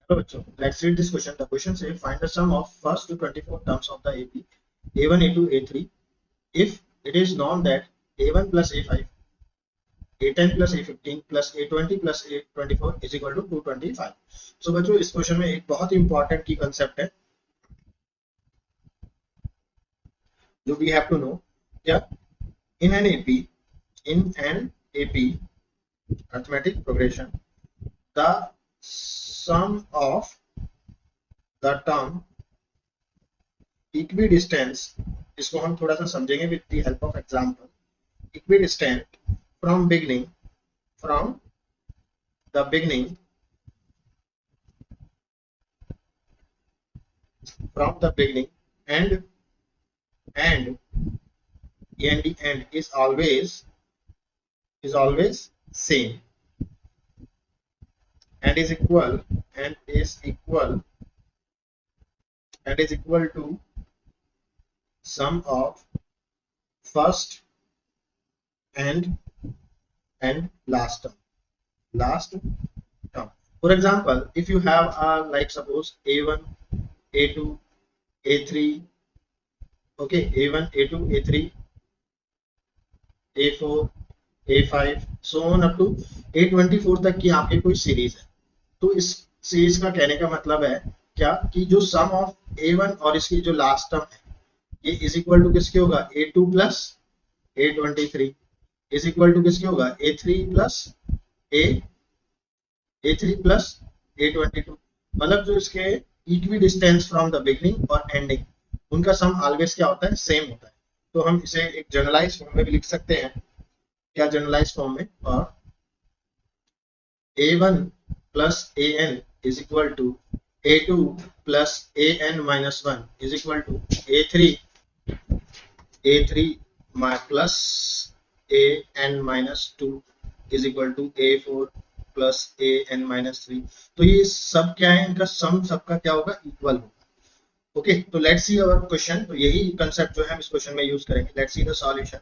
Hello, bachcho. Let's read this question. The question says find the sum of first to 24 terms of the AP A1, A2, A3 if it is known that A1 plus A5, A10 plus A15 plus A20 plus A24 is equal to 225. So बच्चों इस question में एक बहुत ही important की concept है जो we have to know क्या in an AP arithmetic progression the sum of the term equidistance इसको हम थोड़ा सा समझेंगे with the help of example equidistant from the beginning and and the end is always same and is equal to sum of first and last term. For example, if you have like suppose a1, a2, a3, okay, a1, a2, a3, a4, a5 so on up to a24 तक की आपकी कोई series है। तो इस series का कहने का मतलब है क्या कि जो सम ऑफ a1 और इसकी जो लास्ट टर्म है ये इज इक्वल टू किसके होगा a2 plus a23 is equal to किसके होगा a3 प्लस a22 मतलब जो इसके equi distance from the beginning और एंडिंग उनका सम ऑलवेज क्या होता है सेम होता है। तो हम इसे एक जनरलाइज फॉर्म में भी लिख सकते हैं क्या जनरलाइज फॉर्म में और a1 plus an is equal to a2 plus an minus 1 is equal to a3 plus an minus 2 is equal to a4 plus an minus 3। तो ये सब क्या है इनका सम सबका क्या होगा इक्वल होगा। ओके तो लेट्स सी अवर क्वेश्चन। तो यही कंसेप्ट जो है हम इस क्वेश्चन में यूज करेंगे। Let's see the solution.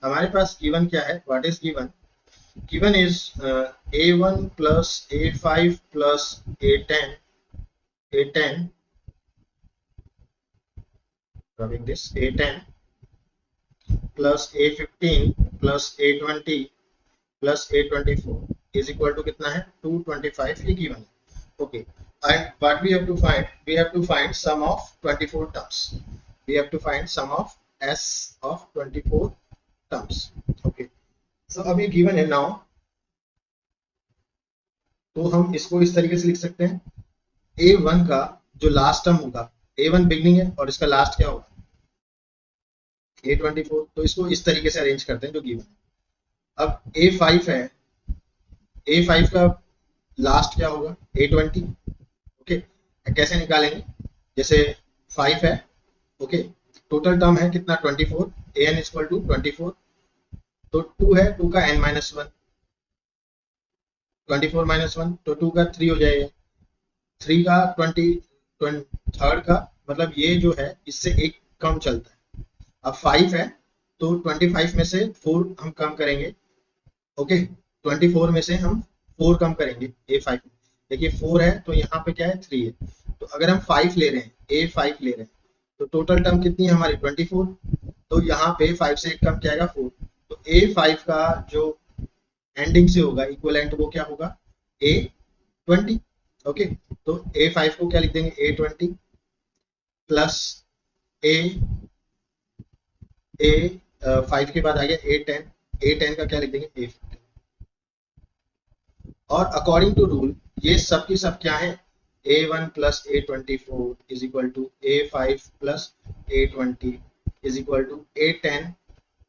हमारे पास गिवन क्या है what is given is a1 plus a5 plus a10 rubbing this a10 plus a15 plus a20 plus a24 is equal to कितना है 225 ये given है। okay and what we have to find sum of 24 terms। we have to find sum of s of 24 terms। okay so अभी given है now तो हम इसको इस तरीके से लिख सकते हैं a1 का जो लास्ट टर्म होगा a1 बिगनिंग है और इसका लास्ट क्या होगा a24 तो इसको इस तरीके से अरेंज करते हैं जो गिवन है। अब a5 है a5 का लास्ट क्या होगा a20 ओके कैसे निकालेंगे जैसे 5 है ओके टोटल टर्म है कितना 24 an इक्वल टू 24 तो 2 है 2 का n माइनस 1 24 माइनस 1 तो 2 का 3 हो जाएगा 3 का 23rd का मतलब ये जो है इससे एक कम चलता है। अब 5 है तो 25 में से 4 हम कम करेंगे ओके 24 में से हम 4 कम करेंगे a5 में देखिए 4 है तो यहाँ पे क्या है 3 है तो अगर हम 5 ले रहे हैं a5 ले रहे हैं तो टोटल टर्म कितनी है हमारी 24 तो यहाँ पे 5 से एक कम क्या आएगा 4 तो a5 का जो एंडिंग से होगा इक्विवेलेंट वो क्या होगा a20 ओके तो a5 को क्या लिख देंगे a20 प्लस a5 के बाद आ गया a10 का क्या लिख देंगे a15 और अकॉर्डिंग टू रूल ये सब की सब क्या है a1 plus a24 is equal to a5 plus a20 is equal to a10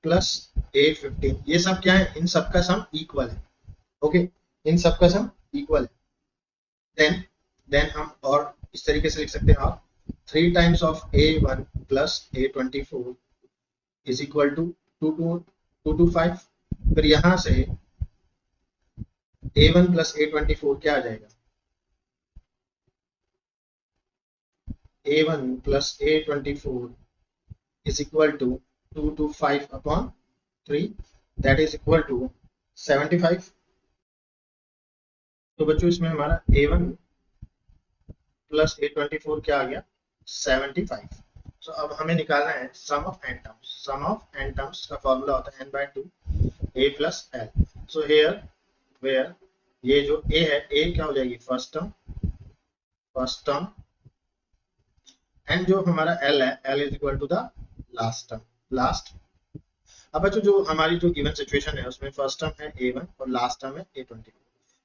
plus a15 ये सब क्या है इन सब का सम इक्वल है ओके इन सब का सम इक्वल है देन हम और इस तरीके से लिख सकते हैं आप 3 times of a1 plus a24 is equal to 225 फिर यहां से a1 प्लस a24 क्या आ जाएगा a1 plus a24 is equal to 225 upon 3 that is equal to 75। तो बच्चों इसमें हमारा a1 प्लस A24 क्या आ गया 75। सो अब हमें निकालना है sum of n terms. Sum of n terms का फॉर्मूला होता है n/2 a plus l। So here where ये जो a है, a क्या हो जाएगी फर्स्ट टर्म एंड जो हमारा l है, l is equal to the last term. Last अब बच्चों जो हमारी जो गिवन सिचुएशन है उसमें फर्स्ट टर्म है a1 और लास्ट टर्म है A24।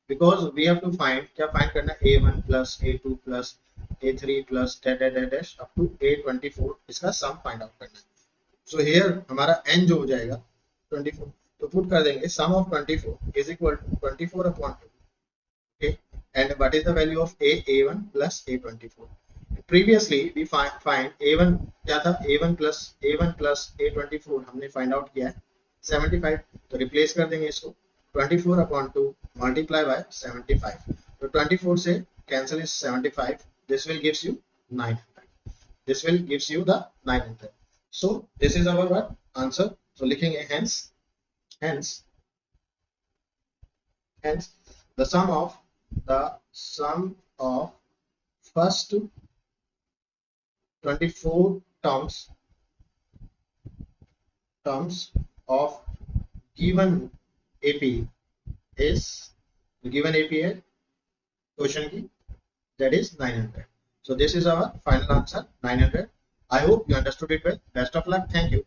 Because we have to find, क्या फाइंड करना है, A1 plus A2 plus A3 plus dash up to A24, इसका सम फाइंड आउट करना है। सो हियर हमारा n जो हो जाएगा 24, तो पुट कर देंगे sum of 24 is equal to 24 upon 2। Okay, and what is the value of A1 plus A24। Previously we find A1 क्या था, A1 प्लस A24 हमने फाइंड आउट किया है 75। तो रिप्लेस कर देंगे इसको 24 अपॉन 2 मल्टीप्लाई बाय 75। तो 24 से cancel is 75, this will gives you 900। This will gives you the 900। So this is our answer. सो लिखेंगे hence the sum of first 24 terms of given AP is given AP है question की, that is 900. So this is our final answer, 900. I hope you understood it well. Best of luck. Thank you.